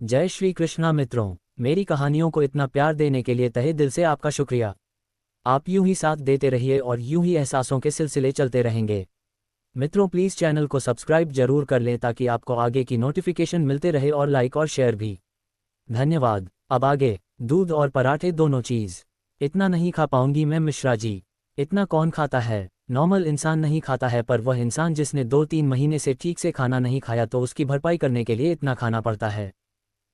जय श्री कृष्णा मित्रों, मेरी कहानियों को इतना प्यार देने के लिए तहे दिल से आपका शुक्रिया। आप यूं ही साथ देते रहिए और यूं ही एहसासों के सिलसिले चलते रहेंगे। मित्रों, प्लीज़ चैनल को सब्सक्राइब जरूर कर लें ताकि आपको आगे की नोटिफिकेशन मिलते रहे और लाइक और शेयर भी। धन्यवाद। अब आगे। दूध और पराठे दोनों चीज़। इतना नहीं खा पाऊंगी मैं मिश्रा जी। इतना कौन खाता है? नॉर्मल इंसान नहीं खाता है, पर वह इंसान जिसने 2-3 महीने से ठीक से खाना नहीं खाया तो उसकी भरपाई करने के लिए इतना खाना पड़ता है।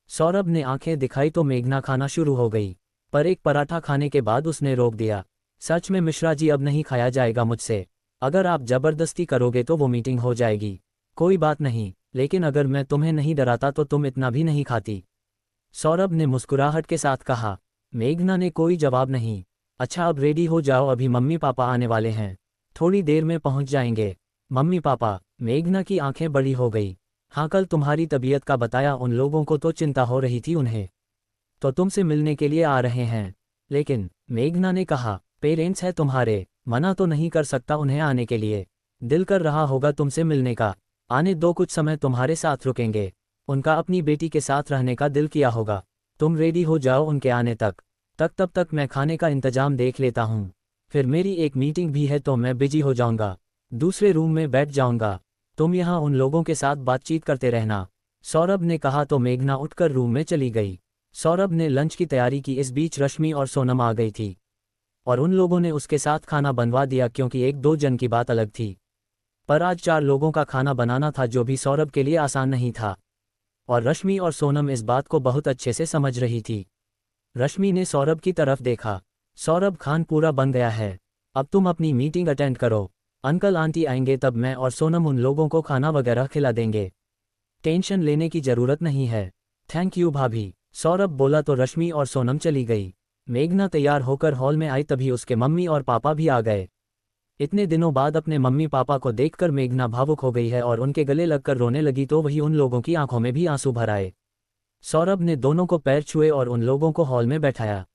सौरभ ने आंखें दिखाई तो मेघना खाना शुरू हो गई, पर एक पराठा खाने के बाद उसने रोक दिया। सच में मिश्रा जी, अब नहीं खाया जाएगा मुझसे। अगर आप जबरदस्ती करोगे तो वो मीटिंग हो जाएगी। कोई बात नहीं, लेकिन अगर मैं तुम्हें नहीं डराता तो तुम इतना भी नहीं खाती। सौरभ ने मुस्कुराहट के साथ कहा। मेघना ने कोई जवाब नहीं। अच्छा, अब रेडी हो जाओ, अभी मम्मी पापा आने वाले हैं, थोड़ी देर में पहुंच जाएंगे। Mummy papa? मेघना की आंखें बड़ी हो गई। हाँ, कल तुम्हारी तबीयत का बताया उन लोगों को तो चिंता हो रही थी उन्हें, तो तुमसे मिलने के लिए आ रहे हैं। लेकिन मेघना ने कहा, पेरेंट्स है तुम्हारे, मना तो नहीं कर सकता उन्हें आने के लिए। दिल कर रहा होगा तुमसे मिलने का, आने दो, कुछ समय तुम्हारे साथ रुकेंगे। उनका अपनी बेटी के साथ रहने का दिल किया होगा। तुम रेडी हो जाओ उनके आने तक। तब तक मैं खाने का इंतजाम देख लेता हूँ। फिर मेरी एक मीटिंग भी है तो मैं बिजी हो जाऊंगा, दूसरे रूम में बैठ जाऊंगा। तुम यहाँ उन लोगों के साथ बातचीत करते रहना। सौरभ ने कहा तो मेघना उठकर रूम में चली गई। सौरभ ने लंच की तैयारी की, इस बीच रश्मि और सोनम आ गई थी और उन लोगों ने उसके साथ खाना बनवा दिया, क्योंकि 1-2 जन की बात अलग थी, पर आज 4 लोगों का खाना बनाना था, जो भी सौरभ के लिए आसान नहीं था। और रश्मि और सोनम इस बात को बहुत अच्छे से समझ रही थी। रश्मि ने सौरभ की तरफ देखा। सौरभ, खान पूरा बन गया है, अब तुम अपनी मीटिंग अटेंड करो। अंकल आंटी आएंगे तब मैं और सोनम उन लोगों को खाना वगैरह खिला देंगे, टेंशन लेने की जरूरत नहीं है। थैंक यू भाभी, सौरभ बोला तो रश्मि और सोनम चली गई। मेघना तैयार होकर हॉल में आई, तभी उसके मम्मी और पापा भी आ गए। इतने दिनों बाद अपने मम्मी पापा को देखकर मेघना भावुक हो गई है और उनके गले लगकर रोने लगी, तो वही उन लोगों की आंखों में भी आंसू भर आए। सौरभ ने दोनों को पैर छुए और उन लोगों को हॉल में बैठाया।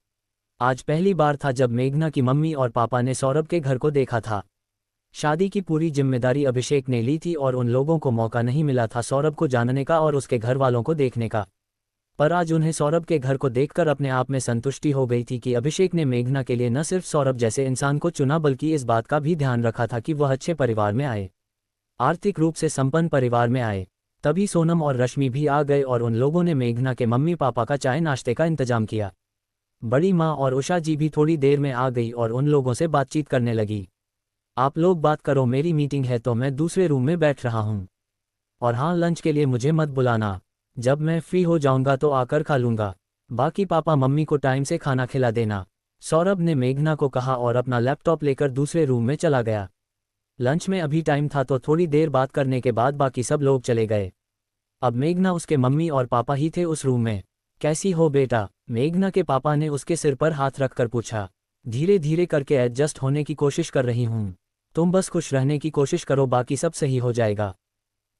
आज पहली बार था जब मेघना की मम्मी और पापा ने सौरभ के घर को देखा था। शादी की पूरी जिम्मेदारी अभिषेक ने ली थी और उन लोगों को मौका नहीं मिला था सौरभ को जानने का और उसके घर वालों को देखने का। पर आज उन्हें सौरभ के घर को देखकर अपने आप में संतुष्टि हो गई थी कि अभिषेक ने मेघना के लिए न सिर्फ सौरभ जैसे इंसान को चुना, बल्कि इस बात का भी ध्यान रखा था कि वह अच्छे परिवार में आए, आर्थिक रूप से संपन्न परिवार में आए। तभी सोनम और रश्मि भी आ गए और उन लोगों ने मेघना के मम्मी पापा का चाय नाश्ते का इंतजाम किया। बड़ी माँ और उषा जी भी थोड़ी देर में आ गई और उन लोगों से बातचीत करने लगी। आप लोग बात करो, मेरी मीटिंग है तो मैं दूसरे रूम में बैठ रहा हूँ। और हाँ, लंच के लिए मुझे मत बुलाना, जब मैं फ्री हो जाऊंगा तो आकर खा लूंगा। बाकी पापा मम्मी को टाइम से खाना खिला देना, सौरभ ने मेघना को कहा और अपना लैपटॉप लेकर दूसरे रूम में चला गया। लंच में अभी टाइम था तो थोड़ी देर बात करने के बाद बाकी सब लोग चले गए। अब मेघना, उसके मम्मी और पापा ही थे उस रूम में। कैसी हो बेटा? मेघना के पापा ने उसके सिर पर हाथ रखकर पूछा। धीरे धीरे करके एडजस्ट होने की कोशिश कर रही हूँ, तुम बस खुश रहने की कोशिश करो, बाकी सब सही हो जाएगा,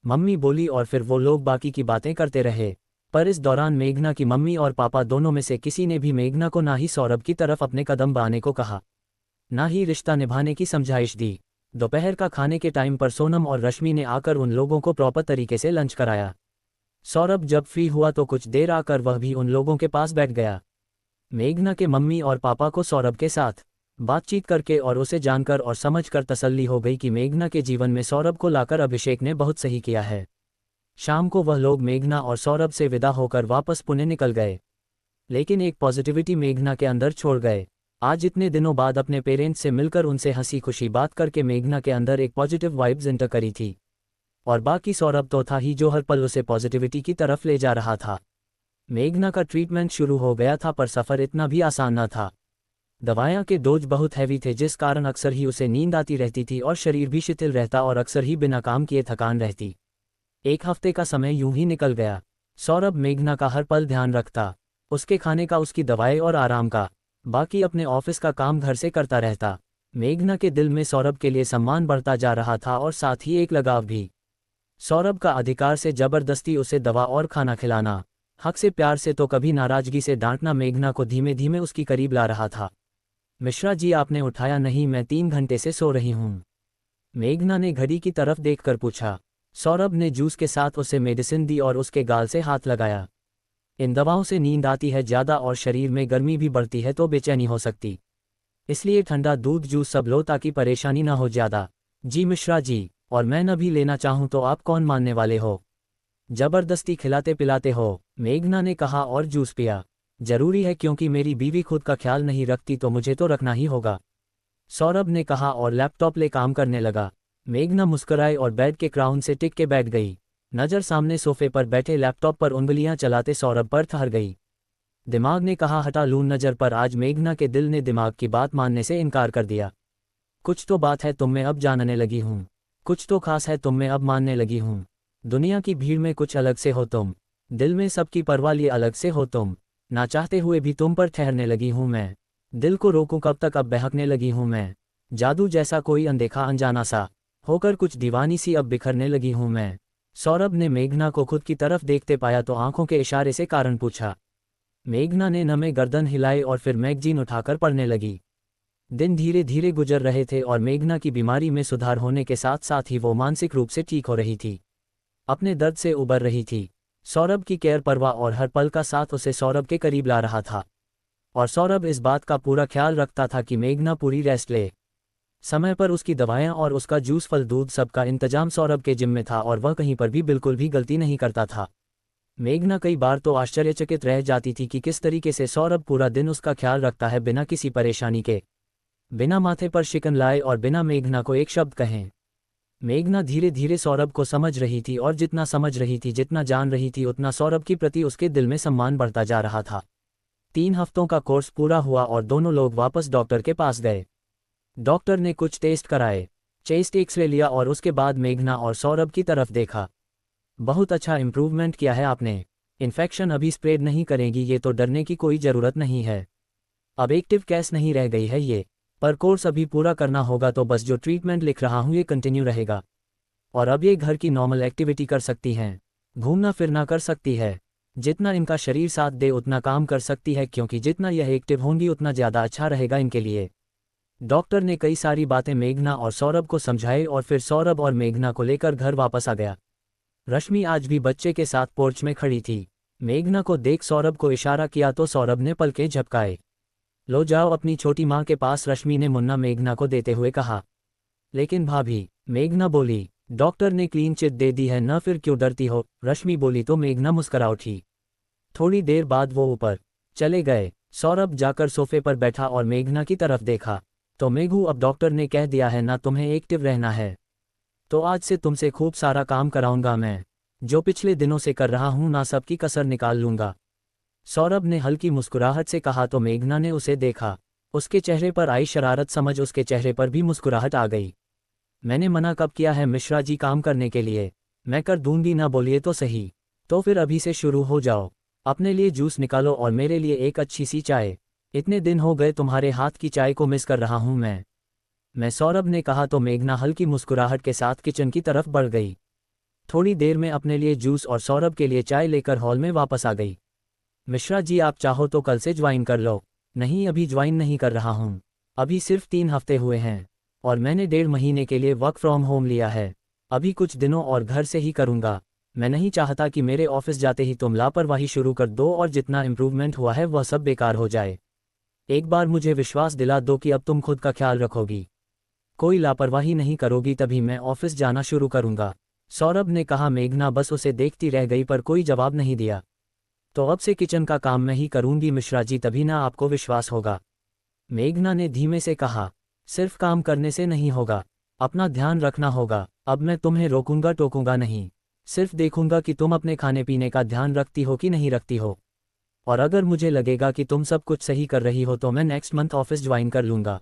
मम्मी बोली। और फिर वो लोग बाकी की बातें करते रहे। पर इस दौरान मेघना की मम्मी और पापा दोनों में से किसी ने भी मेघना को ना ही सौरभ की तरफ अपने कदम बढ़ाने को कहा, ना ही रिश्ता निभाने की समझाइश दी। दोपहर का खाने के टाइम पर सोनम और रश्मि ने आकर उन लोगों को प्रॉपर तरीके से लंच कराया। सौरभ जब फ्री हुआ तो कुछ देर आकर वह भी उन लोगों के पास बैठ गया। मेघना के मम्मी और पापा को सौरभ के साथ बातचीत करके और उसे जानकर और समझकर तसल्ली हो गई कि मेघना के जीवन में सौरभ को लाकर अभिषेक ने बहुत सही किया है। शाम को वह लोग मेघना और सौरभ से विदा होकर वापस पुणे निकल गए, लेकिन एक पॉजिटिविटी मेघना के अंदर छोड़ गए। आज इतने दिनों बाद अपने पेरेंट्स से मिलकर उनसे हंसी खुशी बात करके मेघना के अंदर एक पॉजिटिव वाइब्स एंटर करी थी। और बाकी सौरभ तो था ही जो हर पल उसे पॉजिटिविटी की तरफ ले जा रहा था। मेघना का ट्रीटमेंट शुरू हो गया था, पर सफ़र इतना भी आसान न था। दवाइयाँ के डोज बहुत हैवी थे, जिस कारण अक्सर ही उसे नींद आती रहती थी और शरीर भी शिथिल रहता और अक्सर ही बिना काम किए थकान रहती। एक हफ्ते का समय यूं ही निकल गया। सौरभ मेघना का हर पल ध्यान रखता, उसके खाने का, उसकी दवाई और आराम का। बाकी अपने ऑफिस का काम घर से करता रहता। मेघना के दिल में सौरभ के लिए सम्मान बढ़ता जा रहा था और साथ ही एक लगाव भी। सौरभ का अधिकार से जबरदस्ती उसे दवा और खाना खिलाना, हक से प्यार से तो कभी नाराजगी से डांटना मेघना को धीमे धीमे उसकी करीब ला रहा था। मिश्रा जी, आपने उठाया नहीं? मैं 3 घंटे से सो रही हूँ, मेघना ने घड़ी की तरफ देखकर पूछा। सौरभ ने जूस के साथ उसे मेडिसिन दी और उसके गाल से हाथ लगाया। इन दवाओं से नींद आती है ज़्यादा और शरीर में गर्मी भी बढ़ती है तो बेचैनी हो सकती, इसलिए ठंडा दूध जूस सब लो ताकि परेशानी ना हो ज़्यादा। जी मिश्रा जी, और मैं न भी लेना चाहूँ तो आप कौन मानने वाले हो? जबरदस्ती खिलाते पिलाते हो, मेघना ने कहा और जूस पिया। जरूरी है क्योंकि मेरी बीवी खुद का ख्याल नहीं रखती तो मुझे तो रखना ही होगा, सौरभ ने कहा और लैपटॉप ले काम करने लगा। मेघना मुस्कुराई और बेड के क्राउन से टिक के बैठ गई। नज़र सामने सोफे पर बैठे लैपटॉप पर उंगलियां चलाते सौरभ पर ठहर गई। दिमाग ने कहा हटा लूं नज़र, पर आज मेघना के दिल ने दिमाग की बात मानने से इनकार कर दिया। कुछ तो बात है तुम में अब जानने लगी हूँ, कुछ तो खास है तुम में अब मानने लगी हूँ। दुनिया की भीड़ में कुछ अलग से हो तुम, दिल में सबकी परवाह लिए अलग से हो तुम। ना चाहते हुए भी तुम पर ठहरने लगी हूँ मैं, दिल को रोकूं कब तक अब बहकने लगी हूँ मैं। जादू जैसा कोई अनदेखा अनजाना सा होकर कुछ दीवानी सी अब बिखरने लगी हूँ मैं। सौरभ ने मेघना को खुद की तरफ देखते पाया तो आंखों के इशारे से कारण पूछा। मेघना ने नमे गर्दन हिलाई और फिर मैगजीन उठाकर पढ़ने लगी। दिन धीरे धीरे गुजर रहे थे और मेघना की बीमारी में सुधार होने के साथ साथ ही वो मानसिक रूप से ठीक हो रही थी, अपने दर्द से उबर रही थी। सौरभ की केयर परवाह और हर पल का साथ उसे सौरभ के करीब ला रहा था, और सौरभ इस बात का पूरा ख्याल रखता था कि मेघना पूरी रेस्ट ले। समय पर उसकी दवाएं और उसका जूस फल दूध सबका इंतजाम सौरभ के जिम्मे था और वह कहीं पर भी बिल्कुल भी गलती नहीं करता था। मेघना कई बार तो आश्चर्यचकित रह जाती थी कि किस तरीके से सौरभ पूरा दिन उसका ख्याल रखता है बिना किसी परेशानी के, बिना माथे पर शिकन लाए और बिना मेघना को एक शब्द कहें। मेघना धीरे धीरे सौरभ को समझ रही थी और जितना समझ रही थी, जितना जान रही थी, उतना सौरभ के प्रति उसके दिल में सम्मान बढ़ता जा रहा था। 3 हफ्तों का कोर्स पूरा हुआ और दोनों लोग वापस डॉक्टर के पास गए। डॉक्टर ने कुछ टेस्ट कराए, चेस्ट एक्सरे लिया और उसके बाद मेघना और सौरभ की तरफ देखा। बहुत अच्छा इम्प्रूवमेंट किया है आपने, इन्फेक्शन अभी स्प्रेड नहीं करेगी, ये तो डरने की कोई ज़रूरत नहीं है। अब एक्टिव केस नहीं रह गई है ये, पर कोर्स अभी पूरा करना होगा तो बस जो ट्रीटमेंट लिख रहा हूँ ये कंटिन्यू रहेगा। और अब ये घर की नॉर्मल एक्टिविटी कर सकती हैं, घूमना फिरना कर सकती है, जितना इनका शरीर साथ दे उतना काम कर सकती है, क्योंकि जितना यह एक्टिव होंगी उतना ज़्यादा अच्छा रहेगा इनके लिए। डॉक्टर ने कई सारी बातें मेघना और सौरभ को समझाई और फिर सौरभ और मेघना को लेकर घर वापस आ गया। रश्मि आज भी बच्चे के साथ पोर्च में खड़ी थी। मेघना को देख सौरभ को इशारा किया तो सौरभ ने पलकें झपकाए। लो जाओ अपनी छोटी माँ के पास, रश्मि ने मुन्ना मेघना को देते हुए कहा। लेकिन भाभी, मेघना बोली, डॉक्टर ने क्लीन चिट दे दी है न, फिर क्यों डरती हो, रश्मि बोली तो मेघना मुस्करा उठी। थोड़ी देर बाद वो ऊपर चले गए। सौरभ जाकर सोफे पर बैठा और मेघना की तरफ देखा। तो मेघू, अब डॉक्टर ने कह दिया है ना तुम्हें एक्टिव रहना है, तो आज से तुमसे खूब सारा काम कराऊंगा मैं, जो पिछले दिनों से कर रहा हूं ना सबकी कसर निकाल लूंगा। सौरभ ने हल्की मुस्कुराहट से कहा तो मेघना ने उसे देखा। उसके चेहरे पर आई शरारत समझ उसके चेहरे पर भी मुस्कुराहट आ गई। मैंने मना कब किया है मिश्रा जी काम करने के लिए, मैं कर दूंगी ना बोलिए तो सही। तो फिर अभी से शुरू हो जाओ, अपने लिए जूस निकालो और मेरे लिए एक अच्छी सी चाय, इतने दिन हो गए तुम्हारे हाथ की चाय को मिस कर रहा हूं मैं सौरभ ने कहा तो मेघना हल्की मुस्कुराहट के साथ किचन की तरफ बढ़ गई। थोड़ी देर में अपने लिए जूस और सौरभ के लिए चाय लेकर हॉल में वापस आ गई। मिश्रा जी आप चाहो तो कल से ज्वाइन कर लो। नहीं, अभी ज्वाइन नहीं कर रहा हूँ, अभी सिर्फ 3 हफ्ते हुए हैं और मैंने 1.5 महीने के लिए वर्क फ्रॉम होम लिया है, अभी कुछ दिनों और घर से ही करूँगा। मैं नहीं चाहता कि मेरे ऑफिस जाते ही तुम लापरवाही शुरू कर दो और जितना इम्प्रूवमेंट हुआ है वह सब बेकार हो जाए। एक बार मुझे विश्वास दिला दो कि अब तुम खुद का ख्याल रखोगी, कोई लापरवाही नहीं करोगी, तभी मैं ऑफिस जाना शुरू करूँगा, सौरभ ने कहा। मेघना बस उसे देखती रह गई पर कोई जवाब नहीं दिया। तो अब से किचन का काम मैं ही करूँगी मिश्रा जी, तभी ना आपको विश्वास होगा, मेघना ने धीमे से कहा। सिर्फ काम करने से नहीं होगा, अपना ध्यान रखना होगा। अब मैं तुम्हें रोकूंगा टोकूंगा नहीं, सिर्फ देखूंगा कि तुम अपने खाने पीने का ध्यान रखती हो कि नहीं रखती हो, और अगर मुझे लगेगा कि तुम सब कुछ सही कर रही हो तो मैं नेक्स्ट मंथ ऑफिस ज्वाइन कर लूँगा,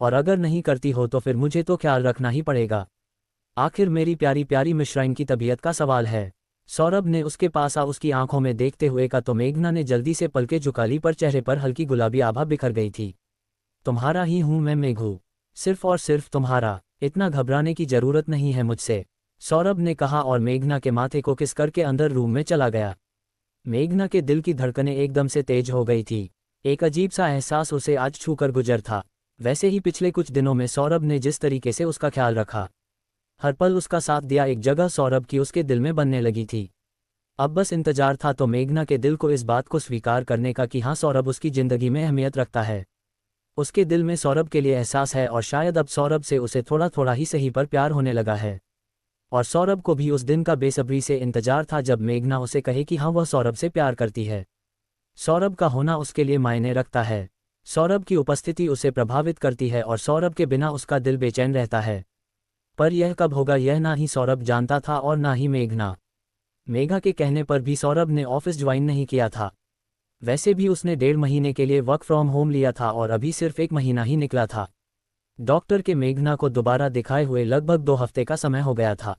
और अगर नहीं करती हो तो फिर मुझे तो ख्याल रखना ही पड़ेगा। आखिर मेरी प्यारी प्यारी मिश्राइन की तबीयत का सवाल है। सौरभ ने उसके पास आ उसकी आंखों में देखते हुए कहा तो मेघना ने जल्दी से पलकें झुका ली पर चेहरे पर हल्की गुलाबी आभा बिखर गई थी। तुम्हारा ही हूं मैं मेघू, सिर्फ और सिर्फ तुम्हारा, इतना घबराने की जरूरत नहीं है मुझसे, सौरभ ने कहा और मेघना के माथे को किस करके अंदर रूम में चला गया। मेघना के दिल की धड़कनें एकदम से तेज हो गई थी। एक अजीब सा एहसास उसे आज छूकर गुजर था। वैसे ही पिछले कुछ दिनों में सौरभ ने जिस तरीके से उसका ख्याल रखा, हर पल उसका साथ दिया, एक जगह सौरभ की उसके दिल में बनने लगी थी। अब बस इंतजार था तो मेघना के दिल को इस बात को स्वीकार करने का कि हाँ, सौरभ उसकी जिंदगी में अहमियत रखता है। उसके दिल में सौरभ के लिए एहसास है और शायद अब सौरभ से उसे थोड़ा थोड़ा ही सही पर प्यार होने लगा है। और सौरभ को भी उस दिन का बेसब्री से इंतजार था जब मेघना उसे कहे कि हाँ, वह सौरभ से प्यार करती है। सौरभ का होना उसके लिए मायने रखता है। सौरभ की उपस्थिति उसे प्रभावित करती है और सौरभ के बिना उसका दिल बेचैन रहता है। पर यह कब होगा यह ना ही सौरभ जानता था और ना ही मेघना। मेघा के कहने पर भी सौरभ ने ऑफिस ज्वाइन नहीं किया था। वैसे भी उसने 1.5 महीने के लिए वर्क फ्रॉम होम लिया था और अभी सिर्फ 1 महीना ही निकला था। डॉक्टर के मेघना को दोबारा दिखाए हुए लगभग 2 हफ्ते का समय हो गया था।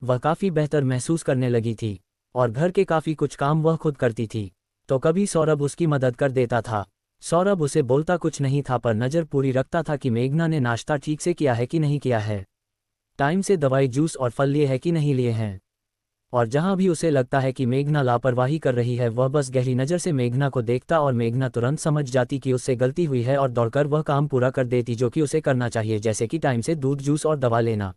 वह काफ़ी बेहतर महसूस करने लगी थी और घर के काफ़ी कुछ काम वह खुद करती थी, तो कभी सौरभ उसकी मदद कर देता था। सौरभ उसे बोलता कुछ नहीं था पर नज़र पूरी रखता था कि मेघना ने नाश्ता ठीक से किया है कि नहीं किया है, टाइम से दवाई, जूस और फल लिए है कि नहीं लिए हैं। और जहाँ भी उसे लगता है कि मेघना लापरवाही कर रही है, वह बस गहरी नज़र से मेघना को देखता और मेघना तुरंत समझ जाती कि उससे गलती हुई है और दौड़कर वह काम पूरा कर देती जो कि उसे करना चाहिए, जैसे कि टाइम से दूध, जूस और दवा लेना।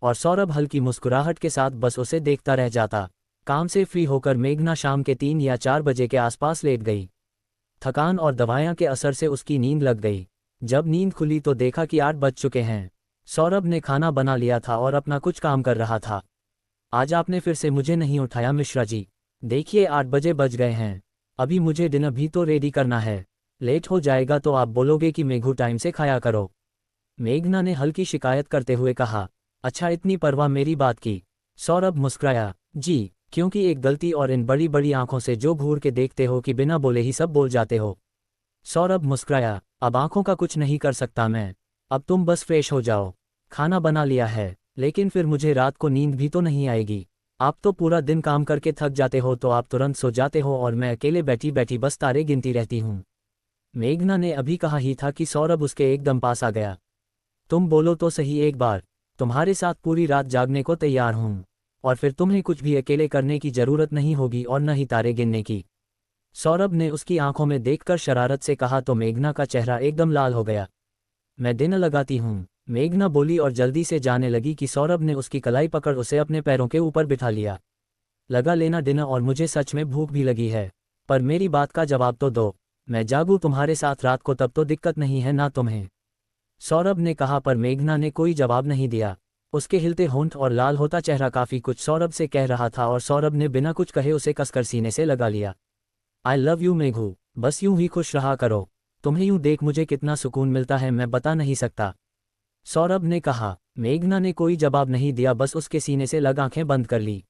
और सौरभ हल्की मुस्कुराहट के साथ बस उसे देखता रह जाता। काम से फ्री होकर मेघना शाम के 3 या 4 बजे के आसपास लेट गई। थकान और दवाइयाँ के असर से उसकी नींद लग गई। जब नींद खुली तो देखा कि 8 बज चुके हैं। सौरभ ने खाना बना लिया था और अपना कुछ काम कर रहा था। आज आपने फिर से मुझे नहीं उठाया मिश्रा जी। देखिए 8 बजे बज गए हैं, अभी मुझे डिनर भी तो रेडी करना है। लेट हो जाएगा तो आप बोलोगे कि मेघू टाइम से खाया करो। मेघना ने हल्की शिकायत करते हुए कहा। अच्छा, इतनी परवाह मेरी बात की? सौरभ मुस्कुराया। जी, क्योंकि एक गलती और इन बड़ी बड़ी आंखों से जो घूर के देखते हो कि बिना बोले ही सब बोल जाते हो। सौरभ मुस्कुराया। अब आंखों का कुछ नहीं कर सकता मैं। अब तुम बस फ्रेश हो जाओ। खाना बना लिया है, लेकिन फिर मुझे रात को नींद भी तो नहीं आएगी। आप तो पूरा दिन काम करके थक जाते हो तो आप तुरंत सो जाते हो और मैं अकेले बैठी बैठी बस तारे गिनती रहती हूँ। मेघना ने अभी कहा ही था कि सौरभ उसके एकदम पास आ गया। तुम बोलो तो सही एक बार, तुम्हारे साथ पूरी रात जागने को तैयार हूँ, और फिर तुम्हें कुछ भी अकेले करने की जरूरत नहीं होगी और न ही तारे गिनने की। सौरभ ने उसकी आंखों में देखकर शरारत से कहा तो मेघना का चेहरा एकदम लाल हो गया। मैं दिन लगाती हूँ, मेघना बोली और जल्दी से जाने लगी कि सौरभ ने उसकी कलाई पकड़ उसे अपने पैरों के ऊपर बिठा लिया। लगा लेना डिनर, और मुझे सच में भूख भी लगी है, पर मेरी बात का जवाब तो दो। मैं जागूं तुम्हारे साथ रात को तब तो दिक्कत नहीं है ना तुम्हें? सौरभ ने कहा पर मेघना ने कोई जवाब नहीं दिया। उसके हिलते होंठ और लाल होता चेहरा काफ़ी कुछ सौरभ से कह रहा था और सौरभ ने बिना कुछ कहे उसे कसकर सीने से लगा लिया। आई लव यू मेघू, बस यूं ही खुश रहा करो। तुम्हें यूं देख मुझे कितना सुकून मिलता है मैं बता नहीं सकता, सौरभ ने कहा। मेघना ने कोई जवाब नहीं दिया, बस उसके सीने से लग आंखें बंद कर ली।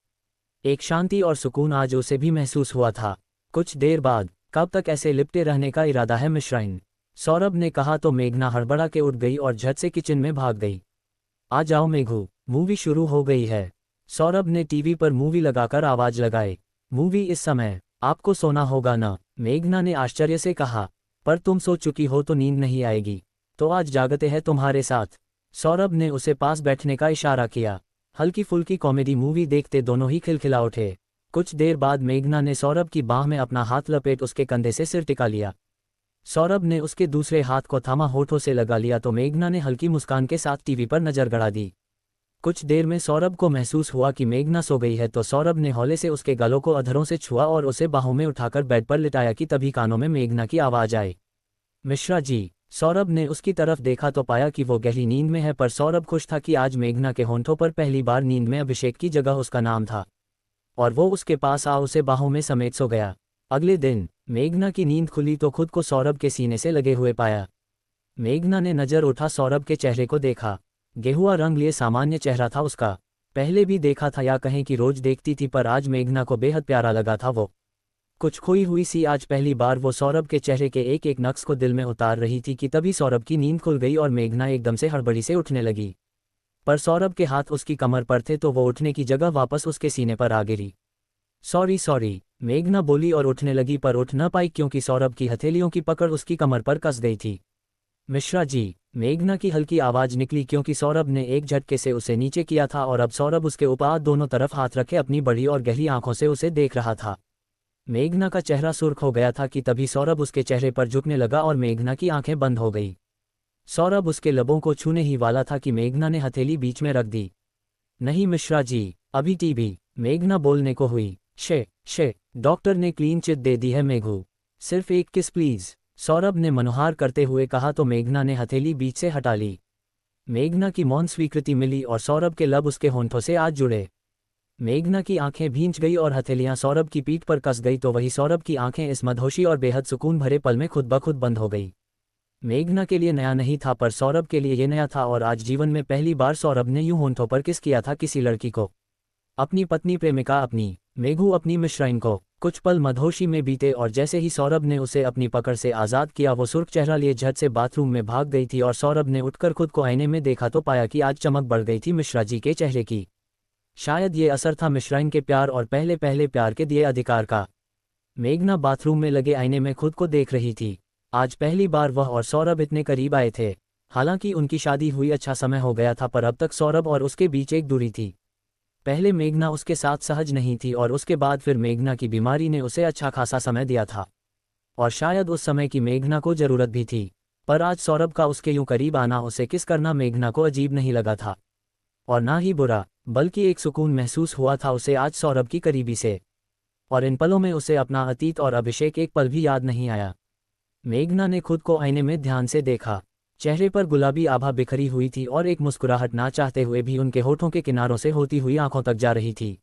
एक शांति और सुकून आज उसे भी महसूस हुआ था। कुछ देर बाद, कब तक ऐसे लिपटे रहने का इरादा है मिश्राइन? सौरभ ने कहा तो मेघना हड़बड़ा के उठ गई और झट से किचन में भाग गई। आ जाओ मेघू, मूवी शुरू हो गई है। सौरभ ने टीवी पर मूवी लगाकर आवाज लगाई। मूवी इस समय? आपको सोना होगा ना? मेघना ने आश्चर्य से कहा। पर तुम सो चुकी हो तो नींद नहीं आएगी, तो आज जागते हैं तुम्हारे साथ। सौरभ ने उसे पास बैठने का इशारा किया। हल्की फुल्की कॉमेडी मूवी देखते दोनों ही खिलखिला उठे। कुछ देर बाद मेघना ने सौरभ की बाह में अपना हाथ लपेट उसके कंधे से सिर टिका लिया। सौरभ ने उसके दूसरे हाथ को थामा होठों से लगा लिया तो मेघना ने हल्की मुस्कान के साथ टीवी पर नजर गड़ा दी। कुछ देर में सौरभ को महसूस हुआ कि मेघना सो गई है तो सौरभ ने हौले से उसके गालों को अधरों से छुआ और उसे बाहों में उठाकर बेड पर लिटाया कि तभी कानों में मेघना की आवाज आई। मिश्रा जी। सौरभ ने उसकी तरफ देखा तो पाया कि वो गहरी नींद में है, पर सौरभ खुश था कि आज मेघना के होंठों पर पहली बार नींद में अभिषेक की जगह उसका नाम था, और वो उसके पास आ उसे बाहों में समेट सो गया। अगले दिन मेघना की नींद खुली तो खुद को सौरभ के सीने से लगे हुए पाया। मेघना ने नजर उठा सौरभ के चेहरे को देखा। गेहुआ रंग लिए सामान्य चेहरा था उसका। पहले भी देखा था या कहें कि रोज देखती थी, पर आज मेघना को बेहद प्यारा लगा था वो। कुछ खोई हुई सी आज पहली बार वो सौरभ के चेहरे के एक एक नक्श को दिल में उतार रही थी कि तभी सौरभ की नींद खुल गई और मेघना एकदम से हड़बड़ी से उठने लगी। पर सौरभ के हाथ उसकी कमर पर थे तो वो उठने की जगह वापस उसके सीने पर आ गिरी। सॉरी सॉरी, मेघना बोली और उठने लगी, पर उठ न पाई क्योंकि सौरभ की हथेलियों की पकड़ उसकी कमर पर कस गई थी। मिश्रा जी। मेघना की हल्की आवाज निकली क्योंकि सौरभ ने एक झटके से उसे नीचे किया था और अब सौरभ उसके ऊपर दोनों तरफ हाथ रखे अपनी बड़ी और गहरी आंखों से उसे देख रहा था। मेघना का चेहरा सुर्ख हो गया था कि तभी सौरभ उसके चेहरे पर झुकने लगा और मेघना की आंखें बंद हो गई। सौरभ उसके लबों को छूने ही वाला था कि मेघना ने हथेली बीच में रख दी। नहीं मिश्रा जी, अभी टीवी। मेघना बोलने को हुई। शे डॉक्टर ने क्लीन चिट दे दी है मेघू, सिर्फ एक किस प्लीज, सौरभ ने मनोहार करते हुए कहा तो मेघना ने हथेली बीच से हटा ली। मेघना की मौन स्वीकृति मिली और सौरभ के लब उसके होंठों से आज जुड़े। मेघना की आंखें भींच गई और हथेलियां सौरभ की पीठ पर कस गई तो वही सौरभ की आंखें इस मदहोशी और बेहद सुकून भरे पल में खुद ब खुद बंद हो गई। मेघना के लिए नया नहीं था पर सौरभ के लिए ये नया था और आज जीवन में पहली बार सौरभ ने यूं होंठों पर किस किया था किसी लड़की को, अपनी पत्नी प्रेमिका, अपनी मेघू, अपनी मिश्राइन को। कुछ पल मदहोशी में बीते और जैसे ही सौरभ ने उसे अपनी पकड़ से आज़ाद किया वो सुर्ख चेहरा लिए झट से बाथरूम में भाग गई थी और सौरभ ने उठकर खुद को आईने में देखा तो पाया कि आज चमक बढ़ गई थी मिश्रा जी के चेहरे की। शायद ये असर था मिश्राइन के प्यार और पहले पहले प्यार के दिए अधिकार का। मेघना बाथरूम में लगे आईने में खुद को देख रही थी। आज पहली बार वह और सौरभ इतने करीब आए थे। हालांकि उनकी शादी हुई अच्छा समय हो गया था पर अब तक सौरभ और उसके बीच एक दूरी थी। पहले मेघना उसके साथ सहज नहीं थी और उसके बाद फिर मेघना की बीमारी ने उसे अच्छा खासा समय दिया था और शायद उस समय की मेघना को जरूरत भी थी। पर आज सौरभ का उसके यूं करीब आना, उसे किस करना मेघना को अजीब नहीं लगा था और ना ही बुरा, बल्कि एक सुकून महसूस हुआ था उसे आज सौरभ की करीबी से। और इन पलों में उसे अपना अतीत और अभिषेक एक पल भी याद नहीं आया। मेघना ने खुद को आईने में ध्यान से देखा। चेहरे पर गुलाबी आभा बिखरी हुई थी और एक मुस्कुराहट ना चाहते हुए भी उनके होठों के किनारों से होती हुई आंखों तक जा रही थी।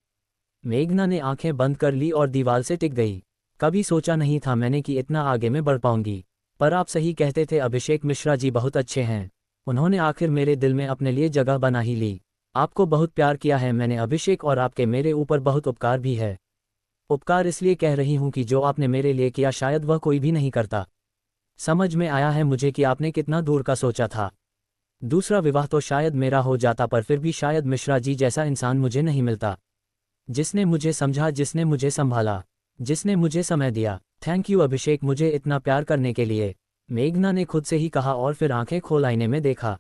मेघना ने आंखें बंद कर ली और दीवार से टिक गई। कभी सोचा नहीं था मैंने कि इतना आगे मैं बढ़ पाऊंगी, पर आप सही कहते थे अभिषेक मिश्रा जी बहुत अच्छे हैं। उन्होंने आखिर मेरे दिल में अपने लिए जगह बना ही ली। आपको बहुत प्यार किया है मैंने अभिषेक, और आपके मेरे ऊपर बहुत उपकार भी है। उपकार इसलिए कह रही हूं कि जो आपने मेरे लिए किया शायद वह कोई भी नहीं करता। समझ में आया है मुझे कि आपने कितना दूर का सोचा था। दूसरा विवाह तो शायद मेरा हो जाता पर फिर भी शायद मिश्रा जी जैसा इंसान मुझे नहीं मिलता, जिसने मुझे समझा, जिसने मुझे संभाला, जिसने मुझे समय दिया। थैंक यू अभिषेक मुझे इतना प्यार करने के लिए, मेघना ने खुद से ही कहा और फिर आंखें खोल आईने में देखा।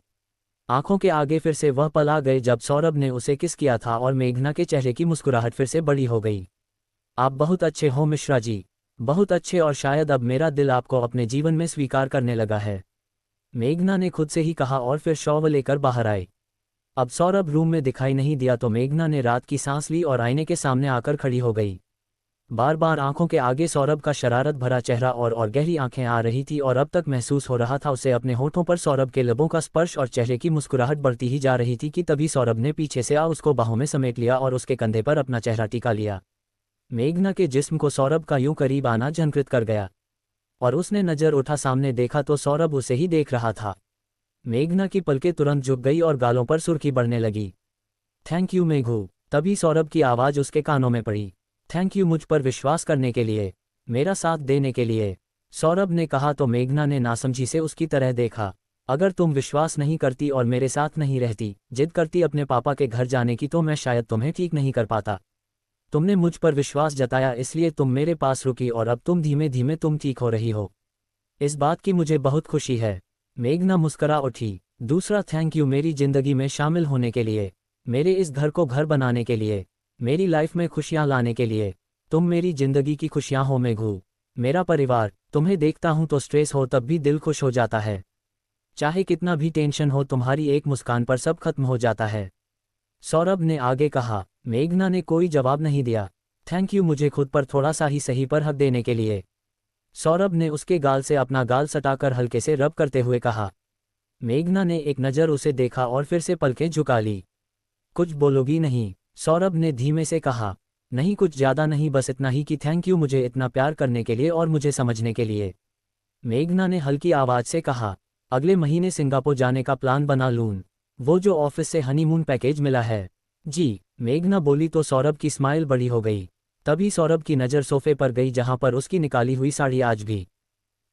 आंखों के आगे फिर से वह पल आ गए जब सौरभ ने उसे किस किया था और मेघना के चेहरे की मुस्कुराहट फिर से बड़ी हो गई। आप बहुत अच्छे हो मिश्रा जी, बहुत अच्छे, और शायद अब मेरा दिल आपको अपने जीवन में स्वीकार करने लगा है, मेघना ने खुद से ही कहा और फिर शॉवर लेकर बाहर आए। अब सौरभ रूम में दिखाई नहीं दिया तो मेघना ने रात की सांस ली और आईने के सामने आकर खड़ी हो गई। बार बार आंखों के आगे सौरभ का शरारत भरा चेहरा और गहरी आंखें आ रही थी और अब तक महसूस हो रहा था उसे अपने होठों पर सौरभ के लबों का स्पर्श और चेहरे की मुस्कुराहट बढ़ती ही जा रही थी कि तभी सौरभ ने पीछे से उसको बाहों में समेट लिया और उसके कंधे पर अपना चेहरा टिका लिया। मेघना के जिस्म को सौरभ का यूं करीब आना झंकृत कर गया और उसने नजर उठा, सामने देखा तो सौरभ उसे ही देख रहा था। मेघना की पलकें तुरंत झुक गई और गालों पर सुर्खी बढ़ने लगी। थैंक यू मेघू, तभी सौरभ की आवाज़ उसके कानों में पड़ी। थैंक यू मुझ पर विश्वास करने के लिए, मेरा साथ देने के लिए, सौरभ ने कहा तो मेघना ने नासमझी से उसकी तरह देखा। अगर तुम विश्वास नहीं करती और मेरे साथ नहीं रहती, जिद करती अपने पापा के घर जाने की, तो मैं शायद तुम्हें ठीक नहीं कर पाता। तुमने मुझ पर विश्वास जताया इसलिए तुम मेरे पास रुकी और अब तुम धीमे धीमे तुम ठीक हो रही हो। इस बात की मुझे बहुत खुशी है, मेघना मुस्करा उठी। दूसरा थैंक यू मेरी जिंदगी में शामिल होने के लिए, मेरे इस घर को घर बनाने के लिए, मेरी लाइफ में खुशियां लाने के लिए। तुम मेरी जिंदगी की खुशियां हो मेघू, मेरा परिवार। तुम्हें देखता हूं तो स्ट्रेस हो तब भी दिल खुश हो जाता है, चाहे कितना भी टेंशन हो तुम्हारी एक मुस्कान पर सब खत्म हो जाता है, सौरभ ने आगे कहा। मेघना ने कोई जवाब नहीं दिया। थैंक यू मुझे खुद पर थोड़ा सा ही सही पर हक देने के लिए, सौरभ ने उसके गाल से अपना गाल सटाकर हल्के से रब करते हुए कहा। मेघना ने एक नज़र उसे देखा और फिर से पलकें झुका ली। कुछ बोलोगी नहीं, सौरभ ने धीमे से कहा। नहीं, कुछ ज़्यादा नहीं, बस इतना ही कि थैंक यू मुझे इतना प्यार करने के लिए और मुझे समझने के लिए, मेघना ने हल्की आवाज़ से कहा। अगले महीने सिंगापुर जाने का प्लान बना लूँ, वो जो ऑफिस से हनीमून पैकेज मिला है। जी, मेघना बोली तो सौरभ की स्माइल बड़ी हो गई। तभी सौरभ की नज़र सोफे पर गई जहां पर उसकी निकाली हुई साड़ी आज भी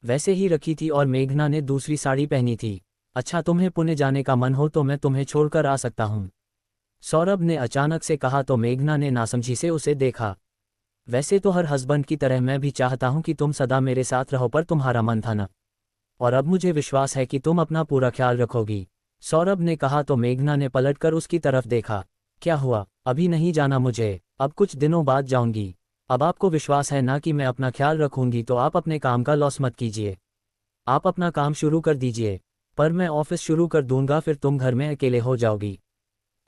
वैसे ही रखी थी और मेघना ने दूसरी साड़ी पहनी थी। अच्छा, तुम्हें पुणे जाने का मन हो तो मैं तुम्हें छोड़कर आ सकता हूँ, सौरभ ने अचानक से कहा तो मेघना ने नासमझी से उसे देखा। वैसे तो हर हस्बैंड की तरह मैं भी चाहता हूँ कि तुम सदा मेरे साथ रहो, पर तुम्हारा मन था ना, और अब मुझे विश्वास है कि तुम अपना पूरा ख्याल रखोगी, सौरभ ने कहा तो मेघना ने पलटकर उसकी तरफ देखा। क्या हुआ, अभी नहीं जाना मुझे, अब कुछ दिनों बाद जाऊंगी। अब आपको विश्वास है ना कि मैं अपना ख्याल रखूंगी, तो आप अपने काम का लॉस मत कीजिए, आप अपना काम शुरू कर दीजिए, पर मैं ऑफिस शुरू कर दूंगा फिर तुम घर में अकेले हो जाओगी।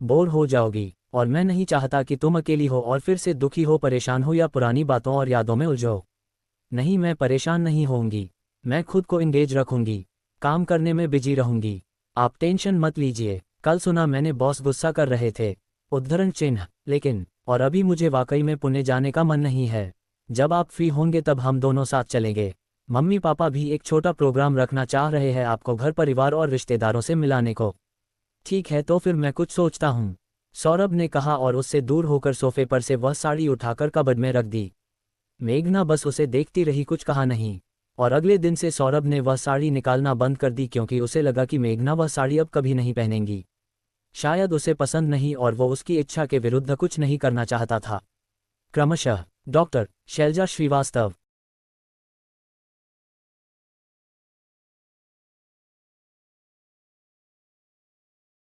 बोर हो जाओगी, और मैं नहीं चाहता कि तुम अकेली हो और फिर से दुखी हो, परेशान हो या पुरानी बातों और यादों में उलझो। नहीं, मैं परेशान नहीं होऊंगी। मैं खुद को इंगेज रखूंगी, काम करने में बिजी रहूंगी। आप टेंशन मत लीजिए। कल सुना मैंने बॉस गुस्सा कर रहे थे। उद्धरण चिन्ह। लेकिन और अभी मुझे वाकई में पुणे जाने का मन नहीं है। जब आप फ्री होंगे तब हम दोनों साथ चलेंगे। मम्मी पापा भी एक छोटा प्रोग्राम रखना चाह रहे हैं आपको घर परिवार और रिश्तेदारों से मिलाने को। ठीक है, तो फिर मैं कुछ सोचता हूँ, सौरभ ने कहा और उससे दूर होकर सोफे पर से वह साड़ी उठाकर कबर्ड में रख दी। मेघना बस उसे देखती रही, कुछ कहा नहीं। और अगले दिन से सौरभ ने वह साड़ी निकालना बंद कर दी क्योंकि उसे लगा कि मेघना वह साड़ी अब कभी नहीं पहनेंगी। शायद उसे पसंद नहीं और वो उसकी इच्छा के विरुद्ध कुछ नहीं करना चाहता था। क्रमशः डॉक्टर शैलजा श्रीवास्तव।